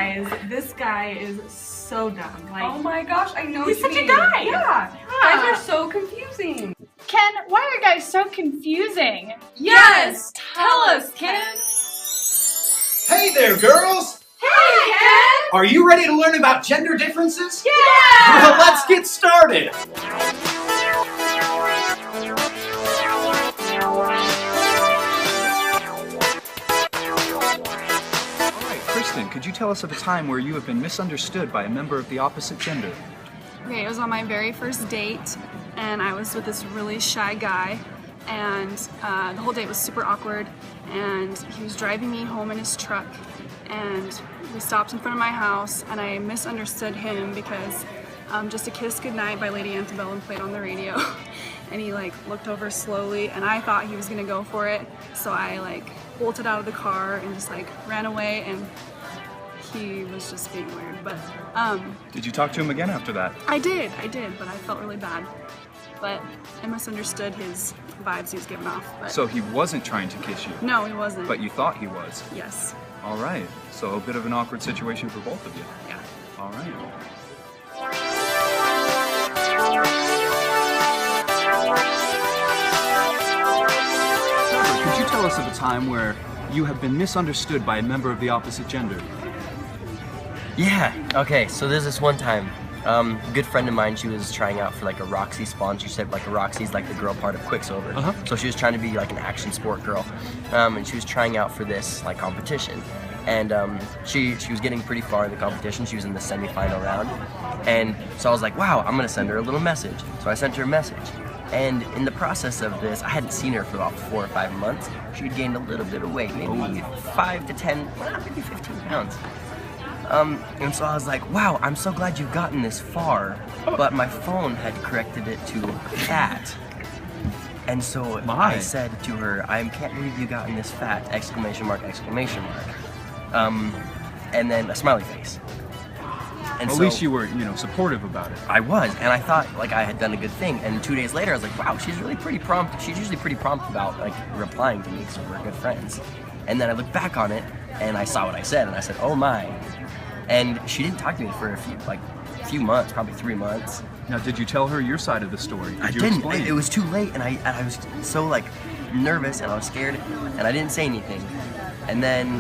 guys, this guy is so dumb. Like, oh my gosh, I know he's such a guy. Yeah. Guys are so confusing. Ken, why are guys so confusing? Yes! Tell us, Ken! Hey there, girls! Hey, Ken! Are you ready to learn about gender differences? Yeah! Well, let's get started! Kristen, could you tell us of a time where you have been misunderstood by a member of the opposite gender? Okay, it was on my very first date, and I was with this really shy guy, and the whole date was super awkward, and he was driving me home in his truck, and we stopped in front of my house, and I misunderstood him because Just a Kiss Goodnight by Lady Antebellum played on the radio, and he like looked over slowly, and I thought he was gonna go for it, so I like bolted out of the car and just like ran away, and he was just being weird. But Did you talk to him again after that? I did, but I felt really bad. But I misunderstood his vibes he was giving off. But So he wasn't trying to kiss you? no, he wasn't. But you thought he was? Yes. All right. So a bit of an awkward situation for both of you. Yeah. All right. Could you tell us of a time where you have been misunderstood by a member of the opposite gender? Yeah, okay, so there's this one time, a good friend of mine, she was trying out for like a Roxy sponsorship. Like a Roxy's like the girl part of Quicksilver. So she was trying to be like an action sport girl. And she was trying out for this like competition. And she was getting pretty far in the competition. She was in the semi-final round. And so I was like, wow, I'm gonna send her a little message. So I sent her a message. And in the process of this, I hadn't seen her for about 4 or 5 months. She had gained a little bit of weight, maybe 5 to 10, maybe 15 pounds. And so I was like, wow, I'm so glad you've gotten this far, but my phone had corrected it to fat. And so I said to her, I can't believe you've gotten this fat, exclamation mark, exclamation mark. And then a smiley face. And At so, least you were, supportive about it. I was, and I thought like I had done a good thing. And 2 days later, I was like, wow, she's really pretty prompt. She's usually pretty prompt about like replying to me because we're good friends. And then I looked back on it, and I saw what I said, and I said, oh my. And she didn't talk to me for a few months, probably 3 months. Now, did you tell her your side of the story? I didn't. It was too late, and I was so like nervous, and I was scared, and I didn't say anything. And then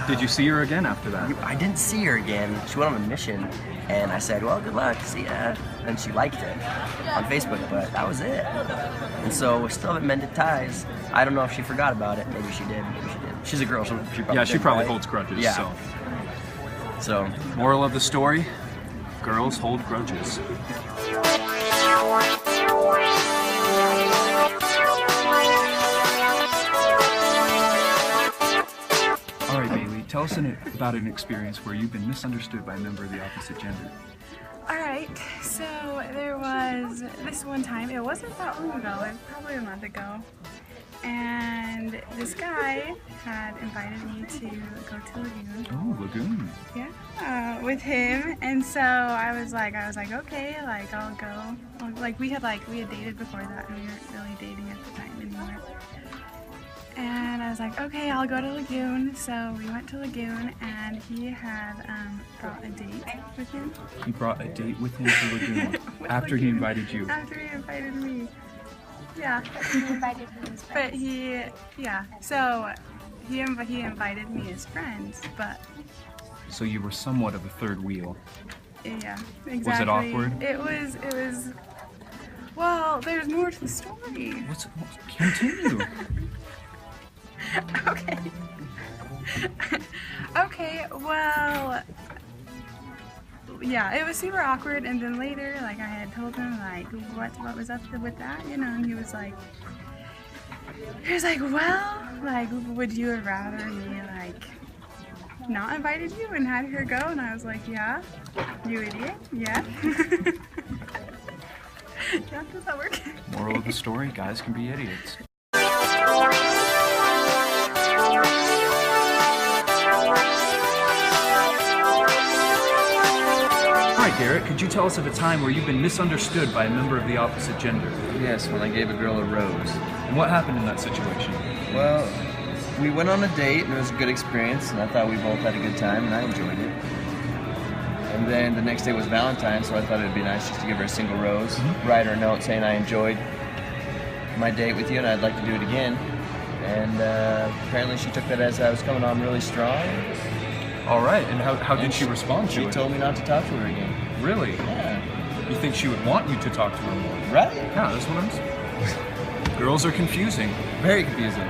did you see her again after that? I didn't see her again. She went on a mission, and I said, well, good luck, see ya. And she liked it on Facebook, but that was it. And so we still haven't mended ties. I don't know if she forgot about it. Maybe she did, maybe she did. She's a girl, she probably She did, probably right? holds grudges, Yeah. So, moral of the story, girls hold grudges. All right, Bailey, tell us about an experience where you've been misunderstood by a member of the opposite gender. Alright, so there was this one time, it wasn't that long ago, it was probably a month ago, and this guy had invited me to go to Lagoon. Oh, Lagoon. Yeah, with him, and so I was like, okay, like I'll go. Like we had dated before that, and we weren't really dating at the time anymore. And I was like, okay, I'll go to Lagoon. So we went to Lagoon, and he had brought a date with him. He brought a date with him to Lagoon after he invited you. After he invited me. Yeah. He invited me as But so he invited me as friends, but So you were somewhat of a third wheel. yeah, exactly. Was it awkward? It was, well, there's more to the story. Continue. Okay. Okay, well, yeah, it was super awkward, and then later, like, I had told him, like, what was up with that, and he was like, well, like, would you have rather me, like, not invited you and had her go? And I was like, yeah, you idiot, yeah. Yeah, does that work? Moral of the story, guys can be idiots. Alright, Garrett, could you tell us of a time where you've been misunderstood by a member of the opposite gender? Yes, when I gave a girl a rose. And what happened in that situation? Well, we went on a date and it was a good experience, and I thought we both had a good time and I enjoyed it. And then the next day was Valentine's, so I thought it'd be nice just to give her a single rose, write her a note saying I enjoyed my date with you and I'd like to do it again. And apparently she took that as I was coming on really strong. All right, and how did she respond to She it? told me not to talk to her again. Really? Yeah. You think she would want you to talk to her more? Right? Yeah, that's what I'm saying. Girls are confusing. Very confusing.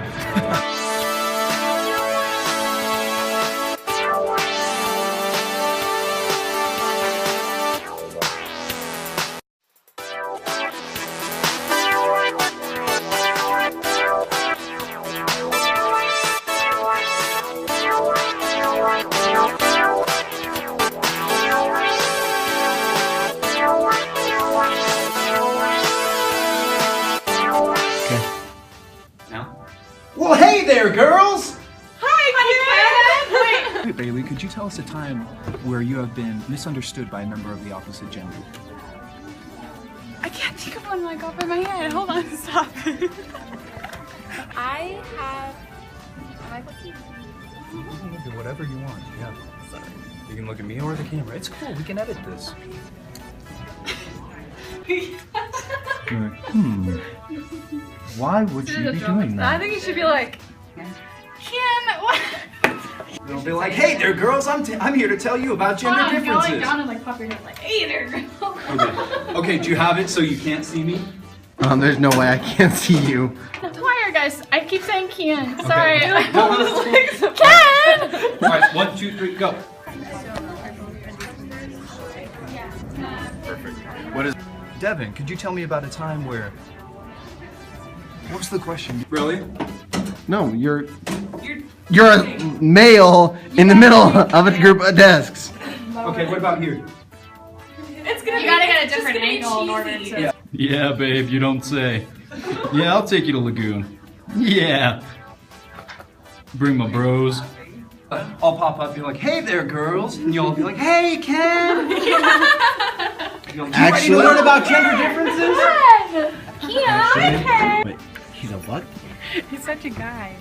Well, hey there, girls! Hey, Bailey, could you tell us a time where you have been misunderstood by a member of the opposite gender? I can't think of one like off of my head. Hold on, stop. I have. Am I looking? You can look at whatever you want, yeah. You can look at me or the camera. It's cool, we can edit this. Why would she be doing I that? think you should be like. Ken, what? They'll be like, hey there, girls, I'm here to tell you about gender Go like differences. down and like pop your head like, hey there, girl. Okay, do you have it so you can't see me? There's no way I can't see you. Why are guys? I keep saying Ken. Sorry. Ken! All right, 1, 2, 3, go. Perfect. What is... Devin, could you tell me about a time where... What's the question? Really? No, you're a male in the middle of a group of desks. Okay, what about here? It's gonna You be. gotta get a it's just different gonna be angle in order cheesy. to. Yeah, babe, you don't say. Yeah, I'll take you to Lagoon. Yeah. Bring my bros. I'll pop up, be like, hey there, girls, and you'll be like, hey, Ken! You ready to learn about gender differences? Wait, he's a what? He's such a guy.